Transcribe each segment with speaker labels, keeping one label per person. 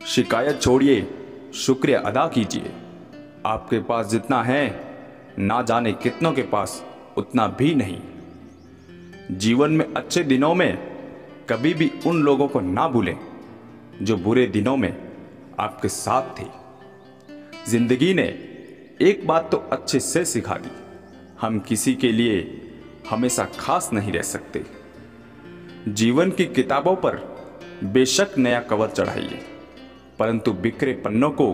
Speaker 1: शिकायत छोड़िए, शुक्रिया अदा कीजिए। आपके पास जितना है ना जाने कितनों के पास उतना भी नहीं। जीवन में अच्छे दिनों में कभी भी उन लोगों को ना भूलें जो बुरे दिनों में आपके साथ थे। जिंदगी ने एक बात तो अच्छे से सिखा दी, हम किसी के लिए हमेशा खास नहीं रह सकते। जीवन की किताबों पर बेशक नया कवर चढ़ाइए, परंतु बिखरे पन्नों को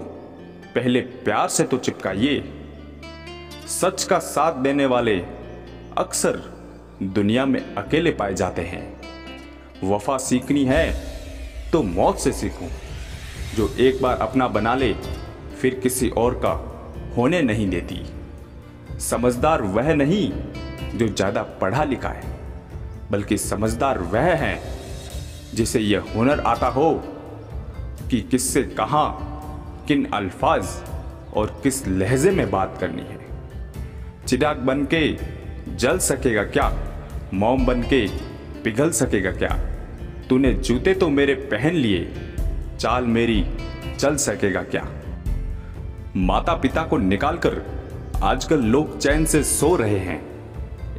Speaker 1: पहले प्यार से तो चिपकाइए। सच का साथ देने वाले अक्सर दुनिया में अकेले पाए जाते हैं। वफा सीखनी है तो मौत से सीखो। जो एक बार अपना बना ले फिर किसी और का होने नहीं देती। समझदार वह नहीं जो ज्यादा पढ़ा लिखा है, बल्कि समझदार वह है जिसे यह हुनर आता हो कि किससे कहां, किन अल्फाज और किस लहजे में बात करनी है। चिराग बन के जल सकेगा क्या, मोम बन के पिघल सकेगा क्या। तूने जूते तो मेरे पहन लिए, चाल मेरी चल सकेगा क्या। माता पिता को निकालकर आजकल लोग चैन से सो रहे हैं।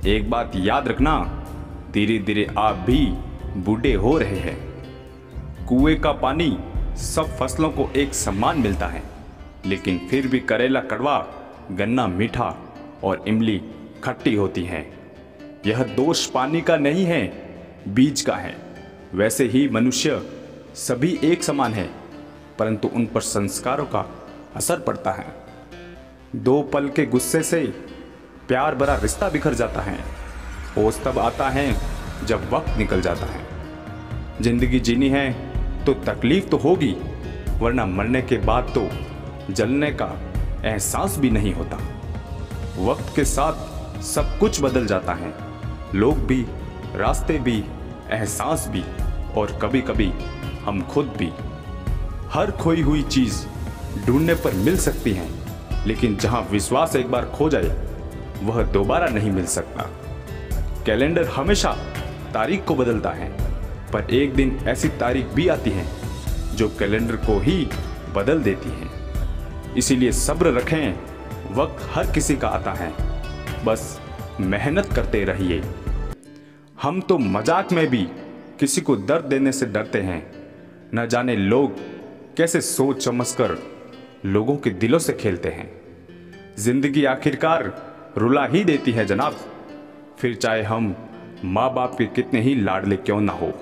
Speaker 1: एक बात याद रखना, धीरे धीरे आप भी बूढ़े हो रहे हैं। कुएं का पानी सब फसलों को एक समान मिलता है, लेकिन फिर भी करेला कड़वा, गन्ना मीठा और इमली खट्टी होती है। यह दोष पानी का नहीं है, बीज का है। वैसे ही मनुष्य सभी एक समान है, परंतु उन पर संस्कारों का असर पड़ता है। दो पल के गुस्से से प्यार भरा रिश्ता बिखर जाता है। होश तब आता है जब वक्त निकल जाता है। जिंदगी जीनी है तो तकलीफ तो होगी, वरना मरने के बाद तो जलने का एहसास भी नहीं होता। वक्त के साथ सब कुछ बदल जाता है, लोग भी, रास्ते भी, एहसास भी और कभी कभी हम खुद भी। हर खोई हुई चीज ढूंढने पर मिल सकती है, लेकिन जहां विश्वास एक बार खो जाए वह दोबारा नहीं मिल सकता। कैलेंडर हमेशा तारीख को बदलता है, पर एक दिन ऐसी तारीख भी आती है जो कैलेंडर को ही बदल देती है। इसीलिए सब्र रखें, वक्त हर किसी का आता है, बस मेहनत करते रहिए। हम तो मजाक में भी किसी को दर्द देने से डरते हैं। न जाने लोग कैसे सोच समझकर लोगों के दिलों से खेलते हैं। जिंदगी आखिरकार रुला ही देती है जनाब, फिर चाहे हम माँ बाप के कितने ही लाडले क्यों ना हो।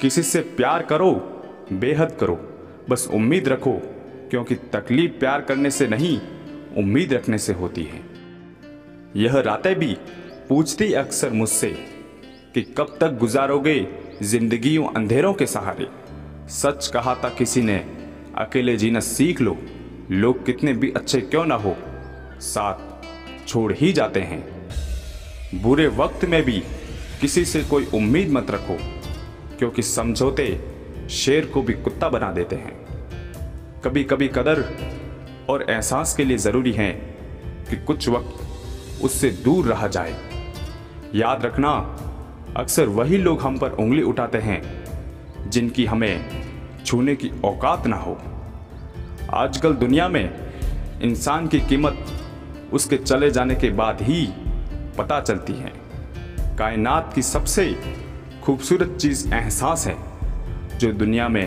Speaker 1: किसी से प्यार करो, बेहद करो, बस उम्मीद रखो, क्योंकि तकलीफ प्यार करने से नहीं उम्मीद रखने से होती है। यह रातें भी पूछती अक्सर मुझसे कि कब तक गुजारोगे जिंदगियों अंधेरों के सहारे। सच कहा था किसी ने, अकेले जीना सीख लो, लोग कितने भी अच्छे क्यों ना हो साथ छोड़ ही जाते हैं। बुरे वक्त में भी किसी से कोई उम्मीद मत रखो, क्योंकि समझौते शेर को भी कुत्ता बना देते हैं। कभी कभी कदर और एहसास के लिए जरूरी है कि कुछ वक्त उससे दूर रहा जाए। याद रखना, अक्सर वही लोग हम पर उंगली उठाते हैं जिनकी हमें छूने की औकात ना हो। आजकल दुनिया में इंसान की कीमत उसके चले जाने के बाद ही पता चलती है। कायनात की सबसे खूबसूरत चीज एहसास है, जो दुनिया में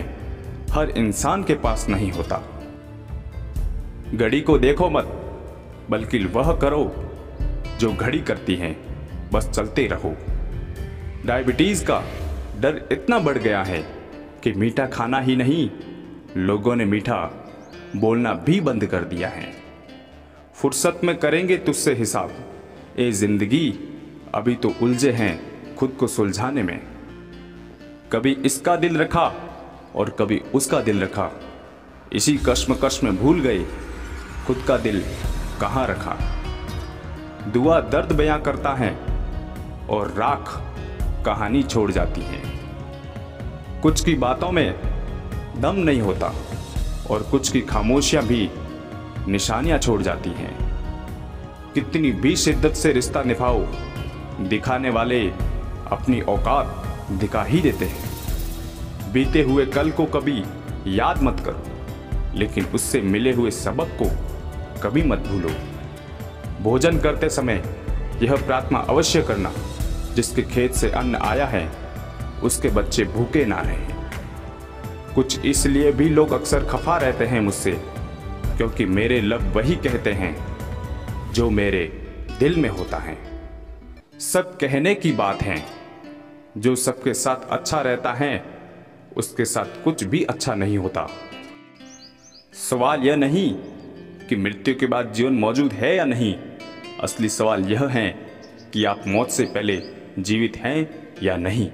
Speaker 1: हर इंसान के पास नहीं होता। घड़ी को देखो मत, बल्कि वह करो जो घड़ी करती है, बस चलते रहो। डायबिटीज का डर इतना बढ़ गया है कि मीठा खाना ही नहीं, लोगों ने मीठा बोलना भी बंद कर दिया है। फुर्सत में करेंगे तुझसे हिसाब, ए जिंदगी अभी तो उलझे हैं खुद को सुलझाने में। कभी इसका दिल रखा और कभी उसका दिल रखा, इसी कश्मकश में भूल गए खुद का दिल कहाँ रखा। दुआ दर्द बयां करता है और राख कहानी छोड़ जाती है। कुछ की बातों में दम नहीं होता और कुछ की खामोशियां भी निशानियां छोड़ जाती हैं। कितनी भी शिद्दत से रिश्ता निभाओ, दिखाने वाले अपनी औकात दिखा ही देते हैं। बीते हुए कल को कभी याद मत करो, लेकिन उससे मिले हुए सबक को कभी मत भूलो। भोजन करते समय यह प्रार्थना अवश्य करना, जिसके खेत से अन्न आया है उसके बच्चे भूखे ना रहें। कुछ इसलिए भी लोग अक्सर खफा रहते हैं मुझसे, क्योंकि मेरे लब वही कहते हैं जो मेरे दिल में होता है। सब कहने की बात है, जो सबके साथ अच्छा रहता है उसके साथ कुछ भी अच्छा नहीं होता। सवाल यह नहीं कि मृत्यु के बाद जीवन मौजूद है या नहीं, असली सवाल यह है कि आप मौत से पहले जीवित हैं या नहीं।